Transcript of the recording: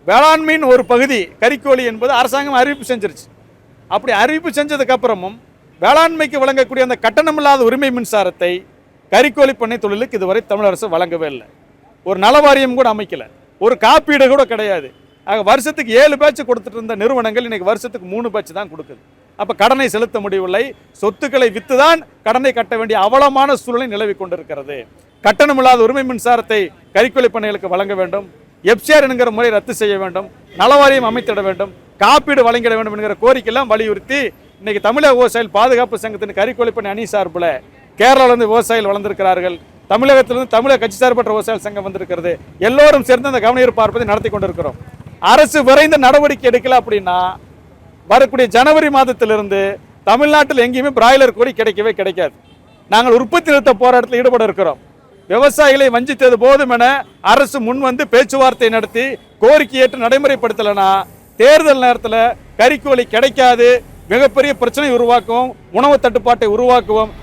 வேளாண்மையின் ஒரு பகுதி கறிக்கோழி என்பது அரசாங்கம் அறிவிப்பு செஞ்சிருச்சு. அப்படி அறிவிப்பு செஞ்சதுக்கு அப்புறமும் வேளாண்மைக்கு வழங்கக்கூடிய அந்த கட்டணமில்லாத உரிமை மின்சாரத்தை கறிக்கோழி பண்ணை தொழிலுக்கு இதுவரை தமிழ் அரசு வழங்கவே இல்லை. ஒரு நல வாரியம் கூட அமைக்கல, ஒரு காப்பீடு கூட கிடையாது. ஆக வருஷத்துக்கு 7 பேட்ச் கொடுத்துட்டு இருந்த நிறுவனங்கள் இன்னைக்கு வருஷத்துக்கு 3 பேட்ச் தான் கொடுக்குது. அப்போ கடனை செலுத்த முடியவில்லை. சொத்துக்களை வித்துதான் கடனை கட்ட வேண்டிய அவலமான சூழ்நிலை நிலவி கொண்டிருக்கிறது. கட்டணமில்லாத உரிமை மின்சாரத்தை கறிக்கோழி பண்ணைகளுக்கு வழங்க வேண்டும். எப்சிஆர் என்கிற முறை ரத்து செய்ய வேண்டும். நலவாரியம் அமைத்திட வேண்டும். காப்பீடு வழங்கிட வேண்டும் என்கிற கோரிக்கையெல்லாம் வலியுறுத்தி இன்னைக்கு தமிழக விவசாயிகள் பாதுகாப்பு சங்கத்தின் கறிக்கோழி பண்ணை அணி சார்பில் கேரளாவிலிருந்து விவசாயிகள் வளர்ந்திருக்கிறார்கள். தமிழகத்திலிருந்து தமிழக கட்சி சார்பற்ற விவசாயிகள் சங்கம் வந்திருக்கிறது. எல்லோரும் சேர்ந்து அந்த கவனஈர்ப்பு பார்ப்பதை நடத்தி கொண்டிருக்கிறோம். அரசு விரைந்து நடவடிக்கை எடுக்கல அப்படின்னா வரக்கூடிய ஜனவரி மாதத்திலிருந்து தமிழ்நாட்டில் எங்கேயுமே பிராய்லர் கோழி கிடைக்கவே கிடைக்காது. நாங்கள் உற்பத்தி நிறுத்த போராட்டத்தில் ஈடுபட இருக்கிறோம். விவசாயிகளை வஞ்சித்தது போதும் என அரசு முன் வந்து பேச்சுவார்த்தை நடத்தி கோரிக்கை ஏற்று நடைமுறைப்படுத்தலைன்னா தேர்தல் நேரத்தில் கறிக்கோழி கிடைக்காது, மிகப்பெரிய பிரச்சனை உருவாக்குவோம், உணவு தட்டுப்பாட்டை உருவாக்குவோம்.